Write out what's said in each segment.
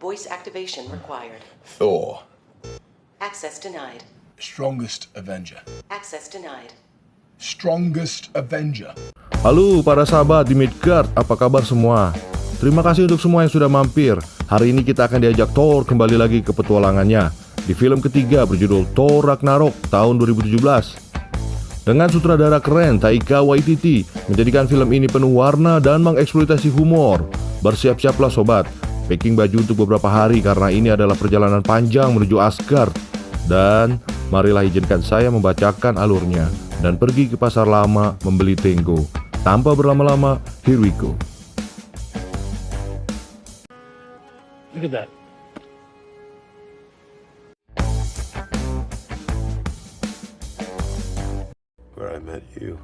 Voice activation required. Thor, Access denied. strongest Avenger. Access denied. Strongest Avenger. Halo para sahabat di Midgard, apa kabar semua? Terima kasih untuk semua yang sudah mampir. Hari ini kita akan diajak Thor kembali lagi ke petualangannya di film ketiga berjudul Thor Ragnarok tahun 2017. Dengan sutradara keren Taika Waititi menjadikan film ini penuh warna dan mengeksploitasi humor. Bersiap-siaplah sobat, packing baju untuk beberapa hari karena ini adalah perjalanan panjang menuju Asgard. Dan marilah izinkan saya membacakan alurnya dan pergi ke pasar lama membeli Tenggo. Tanpa berlama-lama, here we go. Look at that. Where I met you.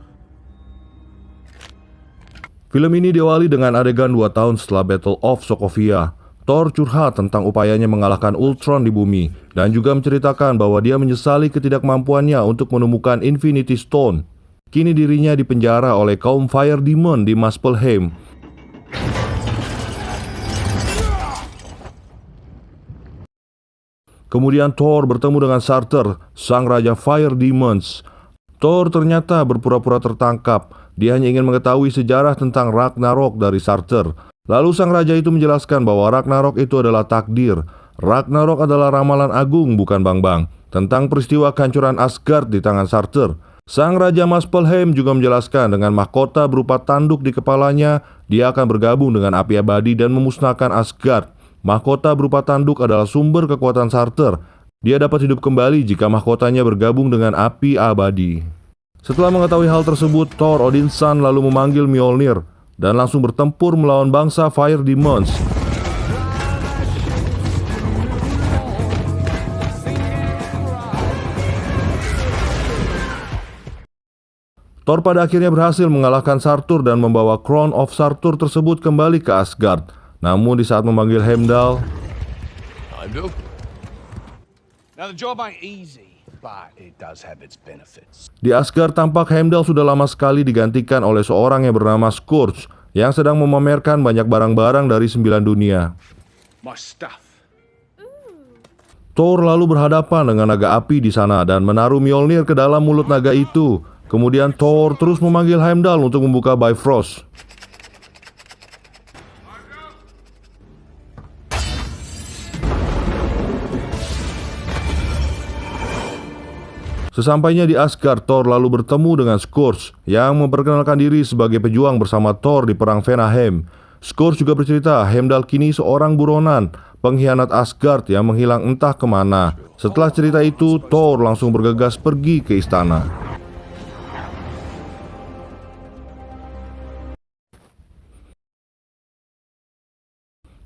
Film ini diawali dengan adegan 2 tahun setelah Battle of Sokovia. Thor curhat tentang upayanya mengalahkan Ultron di bumi dan juga menceritakan bahwa dia menyesali ketidakmampuannya untuk menemukan Infinity Stone. Kini dirinya dipenjara oleh kaum Fire Demon di Muspelheim. Kemudian Thor bertemu dengan Surtur, sang raja Fire Demons. Thor ternyata berpura-pura tertangkap. Dia hanya ingin mengetahui sejarah tentang Ragnarok dari Surtur. Lalu sang raja itu menjelaskan bahwa Ragnarok itu adalah takdir. Ragnarok adalah ramalan agung, bukan bang-bang, tentang peristiwa kehancuran Asgard di tangan Surtur. Sang raja Muspelheim juga menjelaskan dengan mahkota berupa tanduk di kepalanya, dia akan bergabung dengan api abadi dan memusnahkan Asgard. Mahkota berupa tanduk adalah sumber kekuatan Surtur. Dia dapat hidup kembali jika mahkotanya bergabung dengan api abadi. Setelah mengetahui hal tersebut, Thor Odinson lalu memanggil Mjolnir dan langsung bertempur melawan bangsa Fire Demons. Thor pada akhirnya berhasil mengalahkan Surtur dan membawa Crown of Surtur tersebut kembali ke Asgard. Namun di saat memanggil Heimdall, Now the job ain't easy, but it does have its benefits. di Asgard tampak Heimdall sudah lama sekali digantikan oleh seorang yang bernama Scourge yang sedang memamerkan banyak barang-barang dari 9 dunia. My stuff. Thor lalu berhadapan dengan naga api di sana dan menaruh Mjolnir ke dalam mulut naga itu. Kemudian Thor terus memanggil Heimdall untuk membuka Bifrost. Sesampainya di Asgard, Thor lalu bertemu dengan Scourge yang memperkenalkan diri sebagai pejuang bersama Thor di perang Vanaheim. Scourge juga bercerita Heimdall kini seorang buronan, pengkhianat Asgard yang menghilang entah kemana. Setelah cerita itu, Thor langsung bergegas pergi ke istana.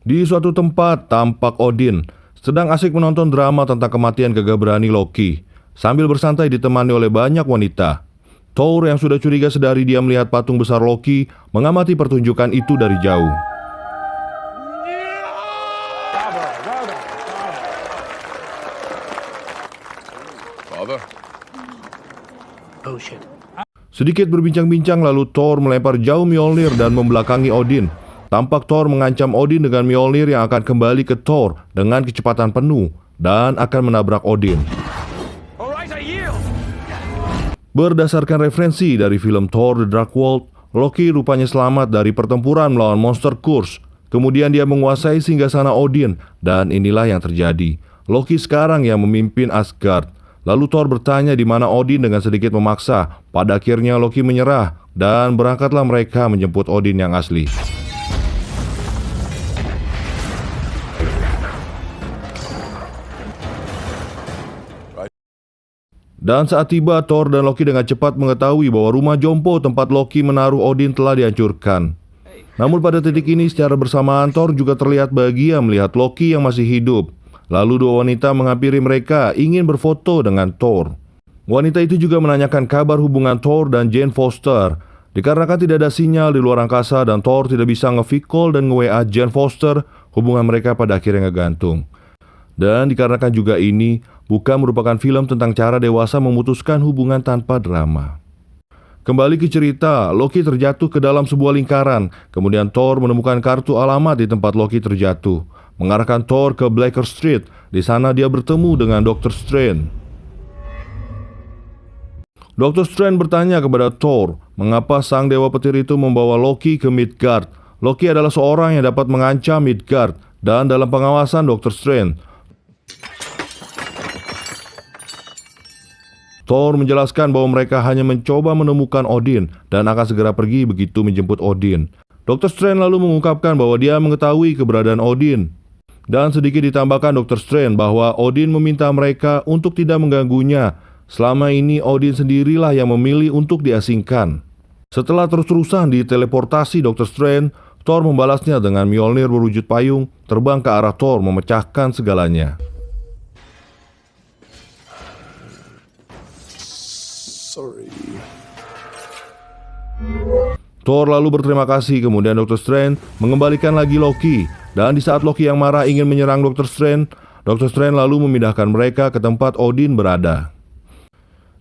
Di suatu tempat, tampak Odin sedang asik menonton drama tentang kematian gagah berani Loki. Sambil bersantai ditemani oleh banyak wanita. Thor yang sudah curiga sedari dia melihat patung besar Loki mengamati pertunjukan itu dari jauh. Father? Bullshit. Sedikit berbincang-bincang lalu Thor melempar jauh Mjolnir dan membelakangi Odin. Tampak Thor mengancam Odin dengan Mjolnir yang akan kembali ke Thor dengan kecepatan penuh dan akan menabrak Odin. Berdasarkan referensi dari film Thor The Dark World, Loki rupanya selamat dari pertempuran melawan monster Kurse. Kemudian dia menguasai singgasana Odin, dan inilah yang terjadi. Loki sekarang yang memimpin Asgard. Lalu Thor bertanya di mana Odin dengan sedikit memaksa. Pada akhirnya Loki menyerah, dan berangkatlah mereka menjemput Odin yang asli. Dan saat tiba, Thor dan Loki dengan cepat mengetahui bahwa rumah Jompo tempat Loki menaruh Odin telah dihancurkan. Namun pada titik ini secara bersamaan Thor juga terlihat bahagia melihat Loki yang masih hidup. Lalu dua wanita menghampiri mereka ingin berfoto dengan Thor. Wanita itu juga menanyakan kabar hubungan Thor dan Jane Foster. Dikarenakan tidak ada sinyal di luar angkasa dan Thor tidak bisa nge-video call dan nge-WA Jane Foster, hubungan mereka pada akhirnya ngegantung. Dan dikarenakan juga ini bukan merupakan film tentang cara dewasa memutuskan hubungan tanpa drama. Kembali ke cerita, Loki terjatuh ke dalam sebuah lingkaran. Kemudian Thor menemukan kartu alamat di tempat Loki terjatuh, mengarahkan Thor ke Blacker Street. Di sana dia bertemu dengan Dr. Strange. Dr. Strange bertanya kepada Thor, mengapa sang dewa petir itu membawa Loki ke Midgard. Loki adalah seorang yang dapat mengancam Midgard dan dalam pengawasan Dr. Strange. Thor menjelaskan bahwa mereka hanya mencoba menemukan Odin dan akan segera pergi begitu menjemput Odin. Dr. Strange lalu mengungkapkan bahwa dia mengetahui keberadaan Odin. Dan sedikit ditambahkan Dr. Strange bahwa Odin meminta mereka untuk tidak mengganggunya. Selama ini Odin sendirilah yang memilih untuk diasingkan. Setelah terus-terusan diteleportasi Dr. Strange, Thor membalasnya dengan Mjolnir berwujud payung terbang ke arah Thor memecahkan segalanya. Sorry. Thor lalu berterima kasih, kemudian Dr. Strange mengembalikan lagi Loki. Dan di saat Loki yang marah ingin menyerang Dr. Strange lalu memindahkan mereka ke tempat Odin berada.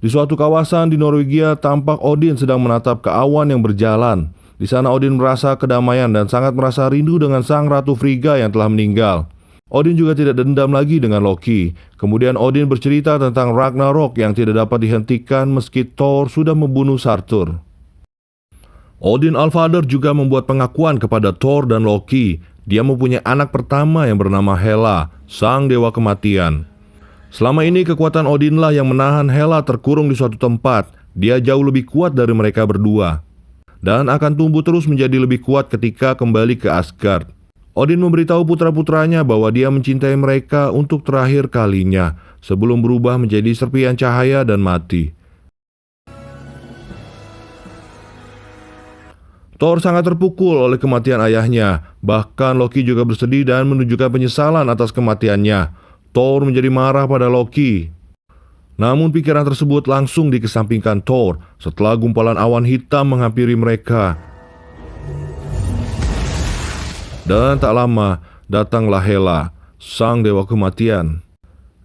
Di suatu kawasan di Norwegia, tampak Odin sedang menatap ke awan yang berjalan. Di sana Odin merasa kedamaian dan sangat merasa rindu dengan sang Ratu Frigga yang telah meninggal. Odin juga tidak dendam lagi dengan Loki. Kemudian Odin bercerita tentang Ragnarok yang tidak dapat dihentikan meski Thor sudah membunuh Surtur. Odin Allfather juga membuat pengakuan kepada Thor dan Loki. Dia mempunyai anak pertama yang bernama Hela, sang dewa kematian. Selama ini kekuatan Odinlah yang menahan Hela terkurung di suatu tempat. Dia jauh lebih kuat dari mereka berdua dan akan tumbuh terus menjadi lebih kuat ketika kembali ke Asgard. Odin memberitahu putra-putranya bahwa dia mencintai mereka untuk terakhir kalinya sebelum berubah menjadi serpihan cahaya dan mati. Thor sangat terpukul oleh kematian ayahnya. Bahkan Loki juga bersedih dan menunjukkan penyesalan atas kematiannya. Thor menjadi marah pada Loki. Namun pikiran tersebut langsung dikesampingkan Thor setelah gumpalan awan hitam menghampiri mereka. Dan tak lama datanglah Hela, sang dewa kematian.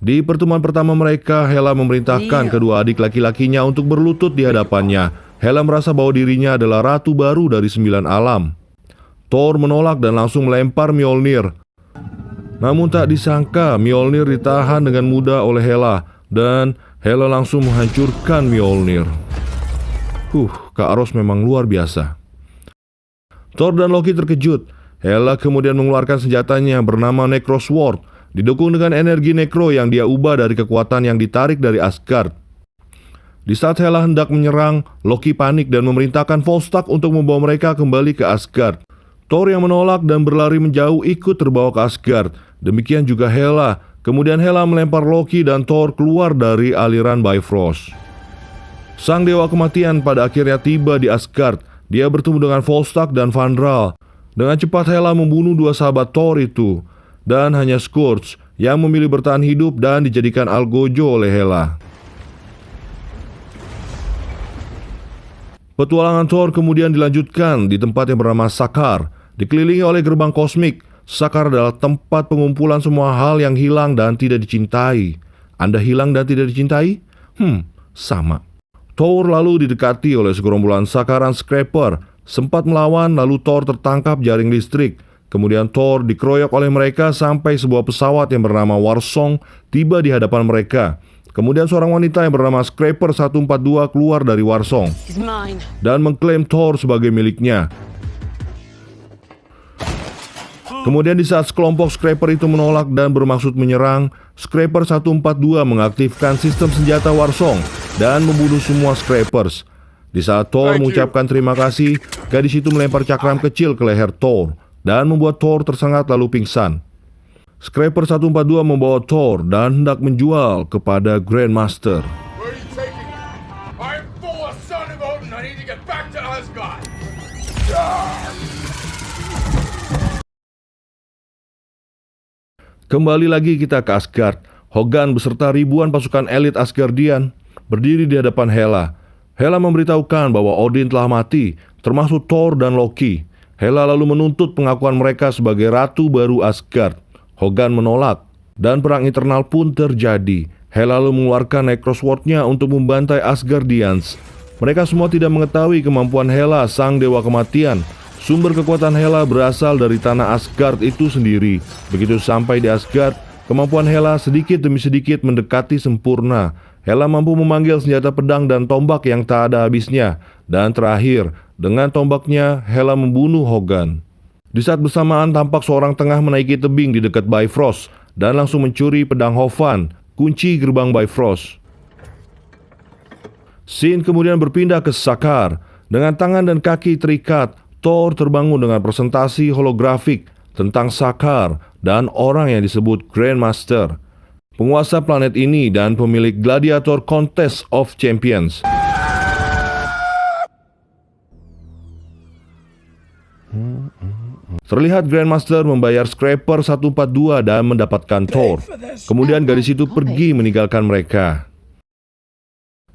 Di pertemuan pertama mereka, Hela memerintahkan kedua adik laki-lakinya untuk berlutut di hadapannya. Hela merasa bahwa dirinya adalah ratu baru dari 9 alam. Thor menolak dan langsung melempar Mjolnir. Namun tak disangka Mjolnir ditahan dengan mudah oleh Hela dan Hela langsung menghancurkan Mjolnir. Kak Aros memang luar biasa. Thor dan Loki terkejut. Hela kemudian mengeluarkan senjatanya bernama Necro Sword, didukung dengan energi Necro yang dia ubah dari kekuatan yang ditarik dari Asgard. Di saat Hela hendak menyerang, Loki panik dan memerintahkan Volstagg untuk membawa mereka kembali ke Asgard. Thor yang menolak dan berlari menjauh ikut terbawa ke Asgard. Demikian juga Hela. Kemudian Hela melempar Loki dan Thor keluar dari aliran Bifrost. Sang dewa kematian pada akhirnya tiba di Asgard. Dia bertemu dengan Volstagg dan Fandral. Dengan cepat Hela membunuh dua sahabat Thor itu. Dan hanya Scourge yang memilih bertahan hidup dan dijadikan algojo oleh Hela. Petualangan Thor kemudian dilanjutkan di tempat yang bernama Sakaar. Dikelilingi oleh gerbang kosmik, Sakaar adalah tempat pengumpulan semua hal yang hilang dan tidak dicintai. Anda hilang dan tidak dicintai? Sama. Thor lalu didekati oleh segerombolan Sakaaran Scraper. Sempat melawan, lalu Thor tertangkap jaring listrik. Kemudian Thor dikeroyok oleh mereka sampai sebuah pesawat yang bernama Warsong tiba di hadapan mereka. Kemudian seorang wanita yang bernama Scraper 142 keluar dari Warsong dan mengklaim Thor sebagai miliknya. Kemudian di saat sekelompok Scraper itu menolak dan bermaksud menyerang, Scraper 142 mengaktifkan sistem senjata Warsong dan membunuh semua Scrapers. Di saat Thor mengucapkan terima kasih, gadis itu melempar cakram kecil ke leher Thor dan membuat Thor tersengat lalu pingsan. Scraper 142 membawa Thor dan hendak menjual kepada Grandmaster. Where are you taking me? I'm Thor, son of Odin. I need to get back to Asgard. Kembali lagi kita ke Asgard. Hogun beserta ribuan pasukan elit Asgardian berdiri di hadapan Hela. Hela memberitahukan bahwa Odin telah mati, termasuk Thor dan Loki. Hela lalu menuntut pengakuan mereka sebagai ratu baru Asgard. Hogun menolak, dan perang internal pun terjadi. Hela lalu mengeluarkan Necrosword-nya untuk membantai Asgardians. Mereka semua tidak mengetahui kemampuan Hela, sang dewa kematian. Sumber kekuatan Hela berasal dari tanah Asgard itu sendiri. Begitu sampai di Asgard, kemampuan Hela sedikit demi sedikit mendekati sempurna. Hela mampu memanggil senjata pedang dan tombak yang tak ada habisnya. Dan terakhir, dengan tombaknya, Hela membunuh Hogun. Di saat bersamaan tampak seorang tengah menaiki tebing di dekat Bifrost dan langsung mencuri pedang Hovan, kunci gerbang Bifrost. Scene kemudian berpindah ke Sakaar. Dengan tangan dan kaki terikat, Thor terbangun dengan presentasi holografik tentang Sakaar dan orang yang disebut Grandmaster, penguasa planet ini dan pemilik Gladiator Contest of Champions. Terlihat Grandmaster membayar Scraper 142 dan mendapatkan Thor. Kemudian gadis itu pergi meninggalkan mereka.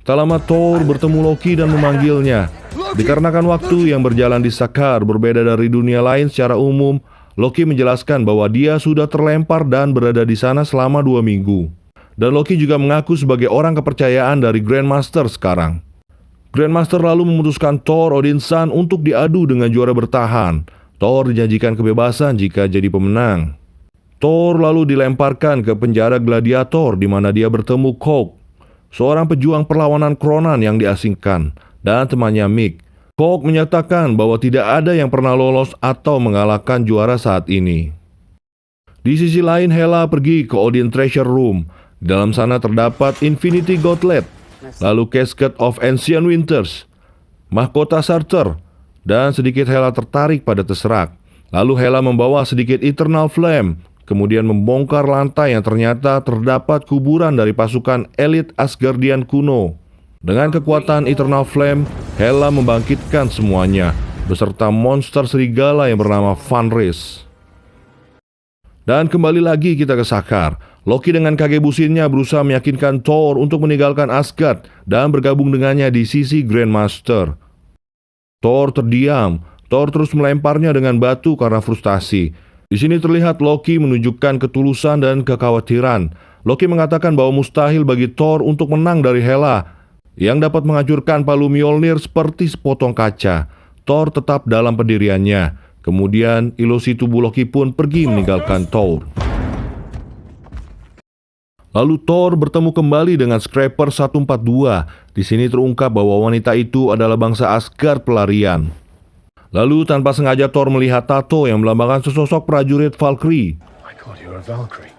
Tak lama Thor bertemu Loki dan memanggilnya. Dikarenakan waktu yang berjalan di Sakaar berbeda dari dunia lain secara umum, Loki menjelaskan bahwa dia sudah terlempar dan berada di sana selama 2 minggu. Dan Loki juga mengaku sebagai orang kepercayaan dari Grandmaster sekarang. Grandmaster lalu memutuskan Thor Odinson untuk diadu dengan juara bertahan. Thor dijanjikan kebebasan jika jadi pemenang. Thor lalu dilemparkan ke penjara gladiator di mana dia bertemu Kog, seorang pejuang perlawanan Kronan yang diasingkan, dan temannya Mick. Kog menyatakan bahwa tidak ada yang pernah lolos atau mengalahkan juara saat ini. Di sisi lain, Hela pergi ke Odin Treasure Room. Di dalam sana terdapat Infinity Gauntlet, lalu Casket of Ancient Winters, mahkota Surtur, dan sedikit Hela tertarik pada Tesseract. Lalu Hela membawa sedikit Eternal Flame, kemudian membongkar lantai yang ternyata terdapat kuburan dari pasukan elit Asgardian kuno. Dengan kekuatan Eternal Flame, Hela membangkitkan semuanya, beserta monster serigala yang bernama Fenris. Dan kembali lagi kita ke Sakaar. Loki dengan Kagebusinnya berusaha meyakinkan Thor untuk meninggalkan Asgard dan bergabung dengannya di sisi Grandmaster. Thor terdiam. Thor terus melemparnya dengan batu karena frustasi. Di sini terlihat Loki menunjukkan ketulusan dan kekhawatiran. Loki mengatakan bahwa mustahil bagi Thor untuk menang dari Hela, yang dapat menghancurkan palu Mjolnir seperti sepotong kaca. Thor tetap dalam pendiriannya. Kemudian ilusi tubuh Loki pun pergi meninggalkan Thor. Lalu Thor bertemu kembali dengan Scraper 142. Di sini terungkap bahwa wanita itu adalah bangsa Asgard pelarian. Lalu tanpa sengaja Thor melihat tato yang melambangkan sesosok prajurit Valkyrie. My God, you're a Valkyrie.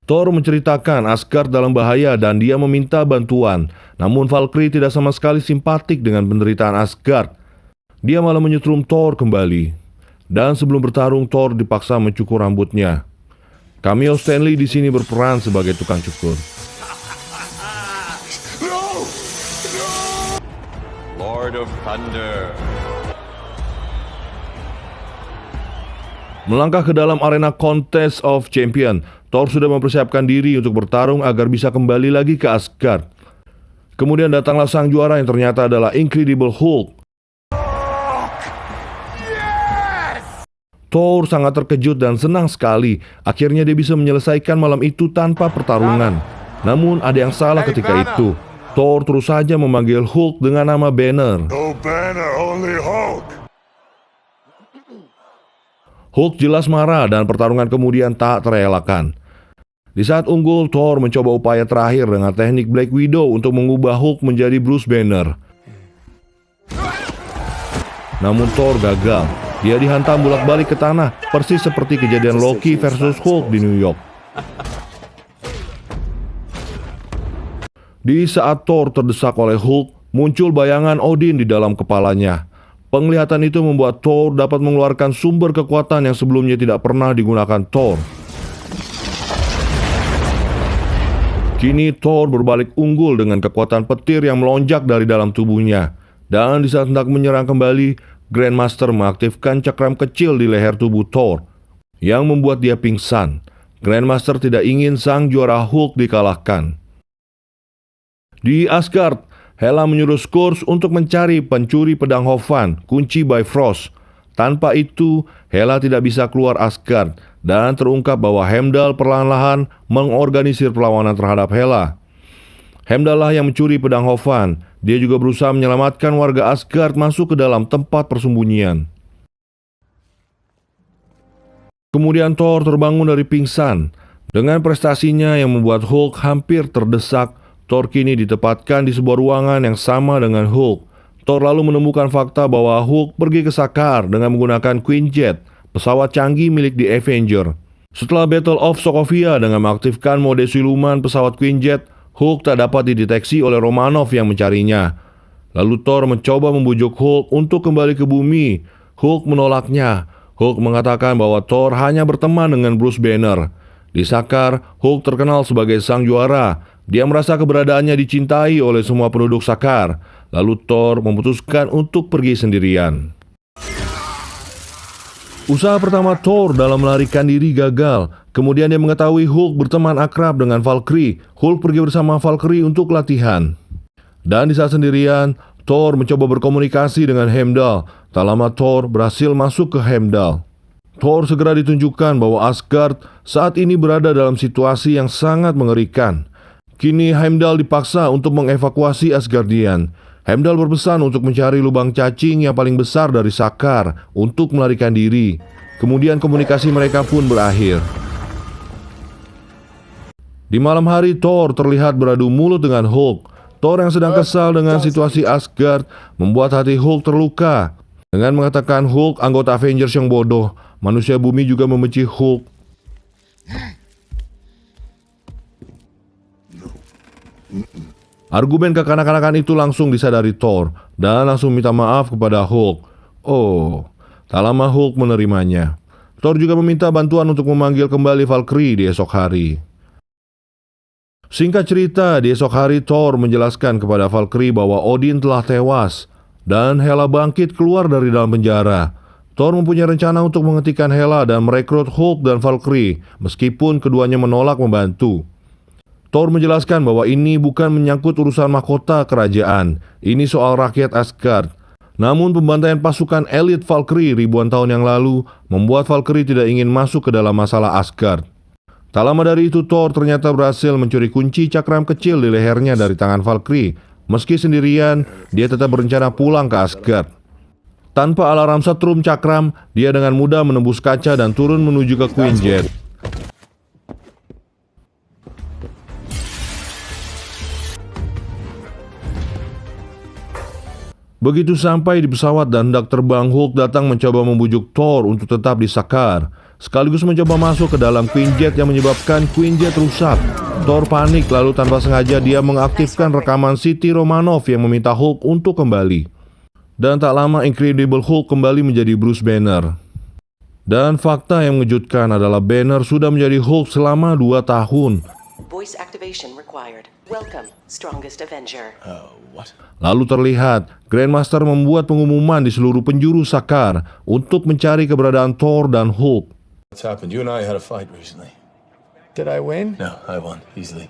Thor menceritakan Asgard dalam bahaya dan dia meminta bantuan. Namun Valkyrie tidak sama sekali simpatik dengan penderitaan Asgard. Dia malah menyetrum Thor kembali. Dan sebelum bertarung, Thor dipaksa mencukur rambutnya. Cameo Stanley di sini berperan sebagai tukang cukur. Lord of Thunder. Melangkah ke dalam arena Contest of Champions, Thor sudah mempersiapkan diri untuk bertarung agar bisa kembali lagi ke Asgard. Kemudian datanglah sang juara yang ternyata adalah Incredible Hulk. Thor sangat terkejut dan senang sekali. Akhirnya dia bisa menyelesaikan malam itu tanpa pertarungan. Namun ada yang salah ketika itu. Thor terus saja memanggil Hulk dengan nama Banner. No Banner, only Hulk. Hulk jelas marah dan pertarungan kemudian tak terelakkan. Di saat unggul, Thor mencoba upaya terakhir dengan teknik Black Widow untuk mengubah Hulk menjadi Bruce Banner. Namun Thor gagal. Dia dihantam bolak-balik ke tanah, persis seperti kejadian Loki versus Hulk di New York. Di saat Thor terdesak oleh Hulk, muncul bayangan Odin di dalam kepalanya. Penglihatan itu membuat Thor dapat mengeluarkan sumber kekuatan yang sebelumnya tidak pernah digunakan Thor. Kini Thor berbalik unggul dengan kekuatan petir yang melonjak dari dalam tubuhnya. Dan di saat hendak menyerang kembali, Grandmaster mengaktifkan cakram kecil di leher tubuh Thor, yang membuat dia pingsan. Grandmaster tidak ingin sang juara Hulk dikalahkan. Di Asgard, Hela menyuruh Scourge untuk mencari pencuri pedang Hovan, kunci Bifrost. Tanpa itu, Hela tidak bisa keluar Asgard dan terungkap bahwa Heimdall perlahan-lahan mengorganisir perlawanan terhadap Hela. Heimdall lah yang mencuri pedang Hovan. Dia juga berusaha menyelamatkan warga Asgard masuk ke dalam tempat persembunyian. Kemudian Thor terbangun dari pingsan. Dengan prestasinya yang membuat Hulk hampir terdesak, Thor kini ditempatkan di sebuah ruangan yang sama dengan Hulk. Thor lalu menemukan fakta bahwa Hulk pergi ke Sakaar dengan menggunakan Quinjet, pesawat canggih milik The Avenger. Setelah Battle of Sokovia dengan mengaktifkan mode siluman pesawat Quinjet, Hulk tak dapat dideteksi oleh Romanov yang mencarinya. Lalu Thor mencoba membujuk Hulk untuk kembali ke bumi. Hulk menolaknya. Hulk mengatakan bahwa Thor hanya berteman dengan Bruce Banner. Di Sakaar, Hulk terkenal sebagai sang juara. Dia merasa keberadaannya dicintai oleh semua penduduk Sakaar. Lalu Thor memutuskan untuk pergi sendirian. Usaha pertama Thor dalam melarikan diri gagal. Kemudian dia mengetahui Hulk berteman akrab dengan Valkyrie. Hulk pergi bersama Valkyrie untuk latihan. Dan di saat sendirian, Thor mencoba berkomunikasi dengan Heimdall. Tak lama Thor berhasil masuk ke Heimdall. Thor segera ditunjukkan bahwa Asgard saat ini berada dalam situasi yang sangat mengerikan. Kini Heimdall dipaksa untuk mengevakuasi Asgardian. Heimdall berpesan untuk mencari lubang cacing yang paling besar dari Sakaar untuk melarikan diri. Kemudian komunikasi mereka pun berakhir. Di malam hari, Thor terlihat beradu mulut dengan Hulk. Thor yang sedang kesal dengan situasi Asgard membuat hati Hulk terluka. Dengan mengatakan Hulk anggota Avengers yang bodoh, manusia bumi juga membenci Hulk. Argumen kekanak-kanakan itu langsung disadari Thor dan langsung minta maaf kepada Hulk. Oh, tak lama Hulk menerimanya. Thor juga meminta bantuan untuk memanggil kembali Valkyrie di esok hari. Singkat cerita, di esok hari Thor menjelaskan kepada Valkyrie bahwa Odin telah tewas dan Hela bangkit keluar dari dalam penjara. Thor mempunyai rencana untuk menghentikan Hela dan merekrut Hulk dan Valkyrie meskipun keduanya menolak membantu. Thor menjelaskan bahwa ini bukan menyangkut urusan mahkota kerajaan. Ini soal rakyat Asgard. Namun pembantaian pasukan elit Valkyrie ribuan tahun yang lalu membuat Valkyrie tidak ingin masuk ke dalam masalah Asgard. Tak lama dari itu Thor ternyata berhasil mencuri kunci cakram kecil di lehernya dari tangan Valkyrie. Meski sendirian, dia tetap berencana pulang ke Asgard. Tanpa alarm setrum cakram, dia dengan mudah menembus kaca dan turun menuju ke Quinjet. Begitu sampai di pesawat dan hendak terbang, Hulk datang mencoba membujuk Thor untuk tetap di Sakaar, sekaligus mencoba masuk ke dalam Quinjet yang menyebabkan Quinjet rusak. Thor panik lalu tanpa sengaja dia mengaktifkan rekaman Siti Romanov yang meminta Hulk untuk kembali. Dan tak lama Incredible Hulk kembali menjadi Bruce Banner. Dan fakta yang mengejutkan adalah Banner sudah menjadi Hulk selama 2 tahun. Voice activation required. Welcome, strongest Avenger. Lalu terlihat Grandmaster membuat pengumuman di seluruh penjuru Sakaar untuk mencari keberadaan Thor dan Hulk. What's happened? You and I had a fight recently. Did I win? No, I won easily.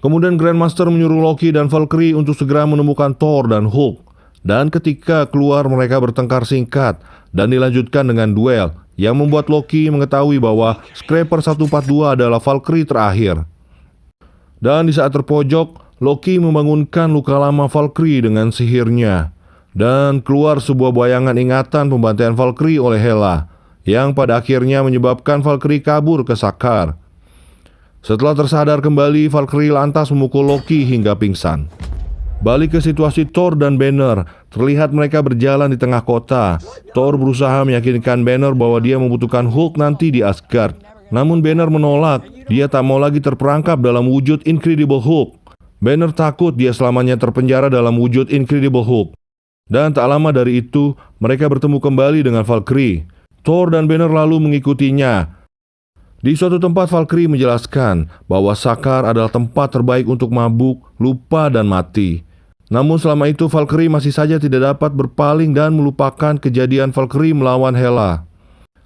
Kemudian Grandmaster menyuruh Loki dan Valkyrie untuk segera menemukan Thor dan Hulk. Dan ketika keluar mereka bertengkar singkat dan dilanjutkan dengan duel yang membuat Loki mengetahui bahwa Scraper 142 adalah Valkyrie terakhir. Dan di saat terpojok, Loki membangunkan luka lama Valkyrie dengan sihirnya. Dan keluar sebuah bayangan ingatan pembantaian Valkyrie oleh Hela, yang pada akhirnya menyebabkan Valkyrie kabur ke Sakaar. Setelah tersadar kembali, Valkyrie lantas memukul Loki hingga pingsan. Balik ke situasi Thor dan Banner, terlihat mereka berjalan di tengah kota. Thor berusaha meyakinkan Banner bahwa dia membutuhkan Hulk nanti di Asgard. Namun Banner menolak, dia tak mau lagi terperangkap dalam wujud Incredible Hulk. Banner takut dia selamanya terpenjara dalam wujud Incredible Hulk. Dan tak lama dari itu, mereka bertemu kembali dengan Valkyrie. Thor dan Banner lalu mengikutinya. Di suatu tempat Valkyrie menjelaskan bahwa Sakaar adalah tempat terbaik untuk mabuk, lupa, dan mati. Namun selama itu Valkyrie masih saja tidak dapat berpaling dan melupakan kejadian Valkyrie melawan Hela.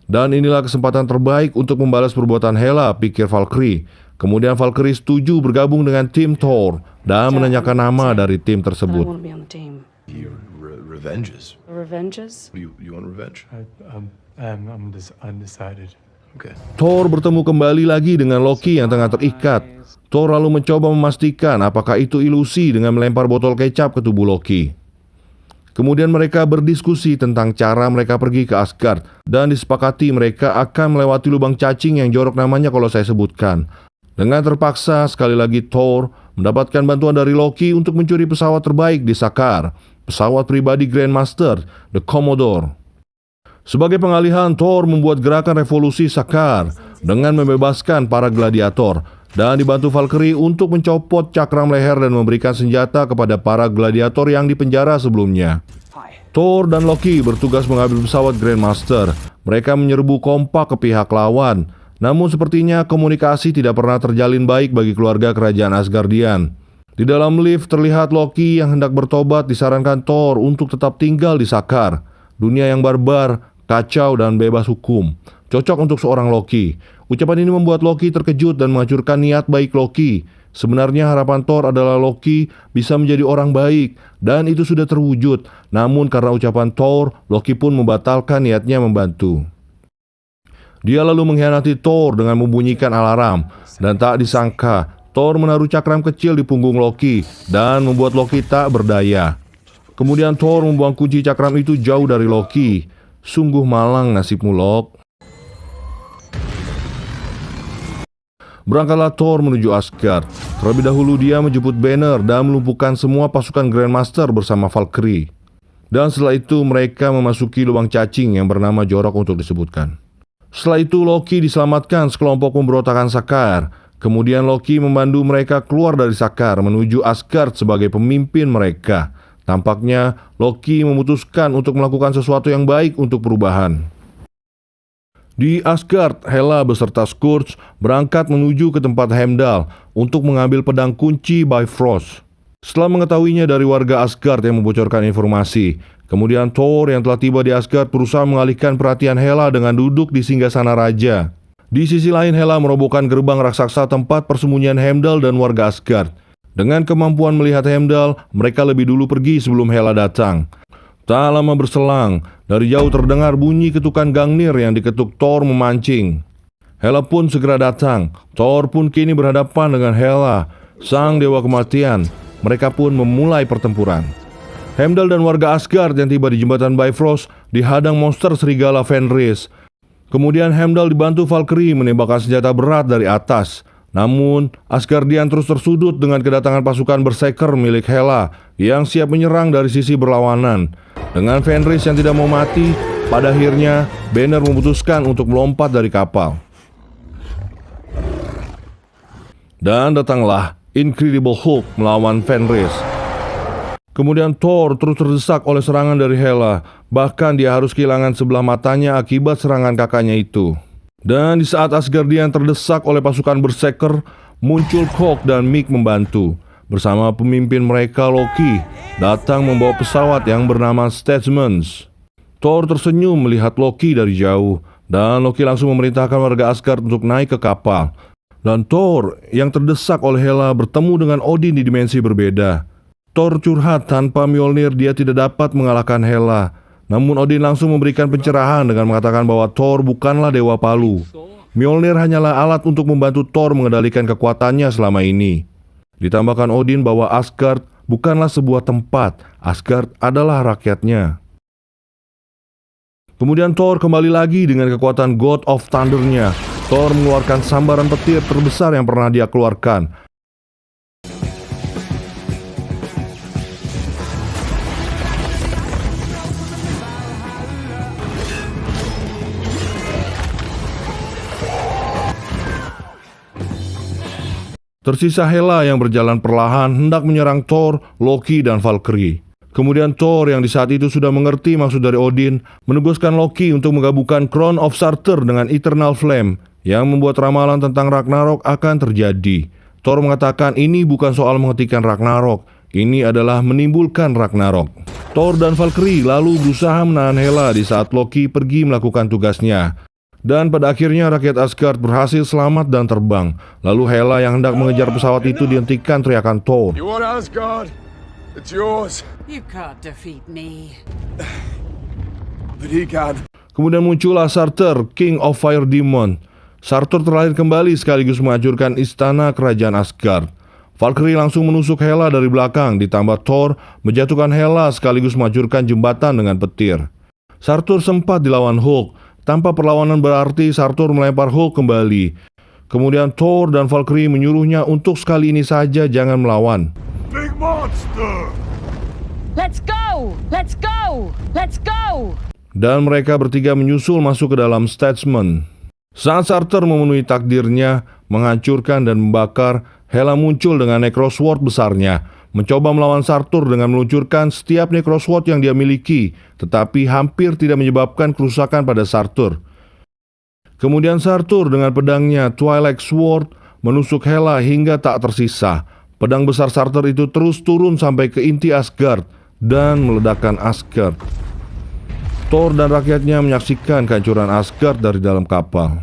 Dan inilah kesempatan terbaik untuk membalas perbuatan Hela, pikir Valkyrie. Kemudian Valkyrie setuju bergabung dengan tim Thor dan menanyakan nama dari tim tersebut. Revenges. Revenges? You want revenge? I'm undecided. Okay. Thor bertemu kembali lagi dengan Loki yang tengah terikat. Thor lalu mencoba memastikan apakah itu ilusi dengan melempar botol kecap ke tubuh Loki. Kemudian mereka berdiskusi tentang cara mereka pergi ke Asgard dan disepakati mereka akan melewati lubang cacing yang jorok namanya kalau saya sebutkan. Dengan terpaksa, sekali lagi Thor mendapatkan bantuan dari Loki untuk mencuri pesawat terbaik di Sakaar, pesawat pribadi Grandmaster, The Commodore. Sebagai pengalihan, Thor membuat gerakan revolusi Sakaar dengan membebaskan para gladiator dan dibantu Valkyrie untuk mencopot cakram leher dan memberikan senjata kepada para gladiator yang dipenjara sebelumnya. Thor dan Loki bertugas mengambil pesawat Grandmaster. Mereka menyerbu kompak ke pihak lawan. Namun sepertinya komunikasi tidak pernah terjalin baik bagi keluarga kerajaan Asgardian. Di dalam lift terlihat Loki yang hendak bertobat disarankan Thor untuk tetap tinggal di Sakaar, dunia yang barbar, kacau dan bebas hukum. Cocok untuk seorang Loki. Ucapan ini membuat Loki terkejut dan menghancurkan niat baik Loki. Sebenarnya harapan Thor adalah Loki bisa menjadi orang baik, dan itu sudah terwujud. Namun karena ucapan Thor, Loki pun membatalkan niatnya membantu. Dia lalu mengkhianati Thor dengan membunyikan alarm, dan tak disangka Thor menaruh cakram kecil di punggung Loki dan membuat Loki tak berdaya. Kemudian Thor membuang kunci cakram itu jauh dari Loki. Sungguh malang nasibmu, Loki. Berangkatlah Thor menuju Asgard. Terlebih dahulu dia menjemput Banner dan melumpuhkan semua pasukan Grandmaster bersama Valkyrie. Dan setelah itu mereka memasuki lubang cacing yang bernama Jorok untuk disebutkan. Setelah itu Loki diselamatkan sekelompok pemberontakan Sakaar. Kemudian Loki memandu mereka keluar dari Sakaar menuju Asgard sebagai pemimpin mereka. Tampaknya Loki memutuskan untuk melakukan sesuatu yang baik untuk perubahan. Di Asgard, Hela beserta Scourge berangkat menuju ke tempat Heimdall untuk mengambil pedang kunci Bifrost. Setelah mengetahuinya dari warga Asgard yang membocorkan informasi, kemudian Thor yang telah tiba di Asgard berusaha mengalihkan perhatian Hela dengan duduk di singgasana raja. Di sisi lain, Hela merobohkan gerbang raksasa tempat persembunyian Heimdall dan warga Asgard. Dengan kemampuan melihat Heimdall, mereka lebih dulu pergi sebelum Hela datang. Tak lama berselang, dari jauh terdengar bunyi ketukan Gungnir yang diketuk Thor memancing. Hela pun segera datang. Thor pun kini berhadapan dengan Hela, sang dewa kematian. Mereka pun memulai pertempuran. Heimdall dan warga Asgard yang tiba di jembatan Bifrost dihadang monster serigala Fenris. Kemudian Heimdall dibantu Valkyrie menembakkan senjata berat dari atas. Namun, Asgardian terus tersudut dengan kedatangan pasukan Berserker milik Hela yang siap menyerang dari sisi berlawanan. Dengan Fenris yang tidak mau mati, pada akhirnya Banner memutuskan untuk melompat dari kapal. Dan datanglah Incredible Hulk melawan Fenris. Kemudian Thor terus terdesak oleh serangan dari Hela. Bahkan dia harus kehilangan sebelah matanya akibat serangan kakaknya itu. Dan di saat Asgardian terdesak oleh pasukan Berserker, muncul Korg dan Miek membantu. Bersama pemimpin mereka Loki, datang membawa pesawat yang bernama Statesmans. Thor tersenyum melihat Loki dari jauh, dan Loki langsung memerintahkan warga Asgard untuk naik ke kapal. Dan Thor yang terdesak oleh Hela bertemu dengan Odin di dimensi berbeda. Thor curhat tanpa Mjolnir dia tidak dapat mengalahkan Hela. Namun Odin langsung memberikan pencerahan dengan mengatakan bahwa Thor bukanlah dewa palu. Mjolnir hanyalah alat untuk membantu Thor mengendalikan kekuatannya selama ini. Ditambahkan Odin bahwa Asgard bukanlah sebuah tempat, Asgard adalah rakyatnya. Kemudian Thor kembali lagi dengan kekuatan God of Thunder-nya. Thor mengeluarkan sambaran petir terbesar yang pernah dia keluarkan. Tersisa Hela yang berjalan perlahan hendak menyerang Thor, Loki, dan Valkyrie. Kemudian Thor yang di saat itu sudah mengerti maksud dari Odin menugaskan Loki untuk menggabungkan Crown of Surtur dengan Eternal Flame yang membuat ramalan tentang Ragnarok akan terjadi. Thor mengatakan ini bukan soal menghentikan Ragnarok, ini adalah menimbulkan Ragnarok. Thor dan Valkyrie lalu berusaha menahan Hela di saat Loki pergi melakukan tugasnya. Dan pada akhirnya rakyat Asgard berhasil selamat dan terbang. Lalu Hela yang hendak mengejar pesawat itu dihentikan teriakan Thor. You want Asgard? It's yours. You can't defeat me. But he can. Kemudian muncullah Surtur, King of Fire Demon. Surtur terlahir kembali sekaligus menghancurkan istana kerajaan Asgard. Valkyrie langsung menusuk Hela dari belakang, ditambah Thor menjatuhkan Hela sekaligus menghancurkan jembatan dengan petir. Surtur sempat dilawan Hulk. Tanpa perlawanan berarti, Surtur melempar Hulk kembali. Kemudian Thor dan Valkyrie menyuruhnya untuk sekali ini saja jangan melawan. Big monster! Let's go! Let's go! Let's go! Dan mereka bertiga menyusul masuk ke dalam Statesman. Saat Surtur memenuhi takdirnya, menghancurkan dan membakar, Hela muncul dengan Necrosword besarnya, mencoba melawan Surtur dengan meluncurkan setiap Necrosword yang dia miliki, tetapi hampir tidak menyebabkan kerusakan pada Surtur. Kemudian Surtur dengan pedangnya Twilight Sword menusuk Hela hingga tak tersisa. Pedang besar Surtur itu terus turun sampai ke inti Asgard dan meledakkan Asgard. Thor dan rakyatnya menyaksikan kehancuran Asgard dari dalam kapal.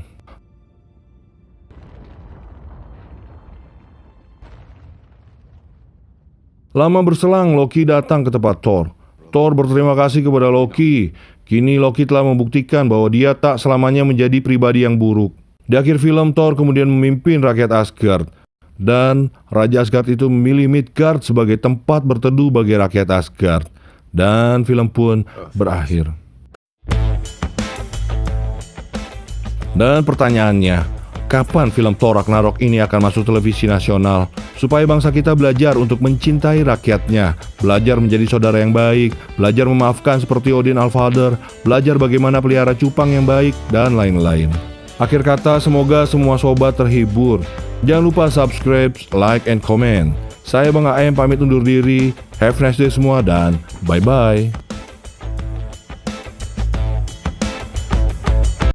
Lama berselang, Loki datang ke tempat Thor. Thor berterima kasih kepada Loki. Kini Loki telah membuktikan bahwa dia tak selamanya menjadi pribadi yang buruk. Di akhir film, Thor kemudian memimpin rakyat Asgard. Dan Raja Asgard itu memilih Midgard sebagai tempat berteduh bagi rakyat Asgard. Dan film pun berakhir. Dan pertanyaannya, kapan film Thor Ragnarok ini akan masuk televisi nasional? Supaya bangsa kita belajar untuk mencintai rakyatnya, belajar menjadi saudara yang baik, belajar memaafkan seperti Odin Allfather, belajar bagaimana pelihara cupang yang baik, dan lain-lain. Akhir kata, semoga semua sobat terhibur. Jangan lupa subscribe, like, and comment. Saya Bang AM pamit undur diri. Have a nice day semua dan bye-bye.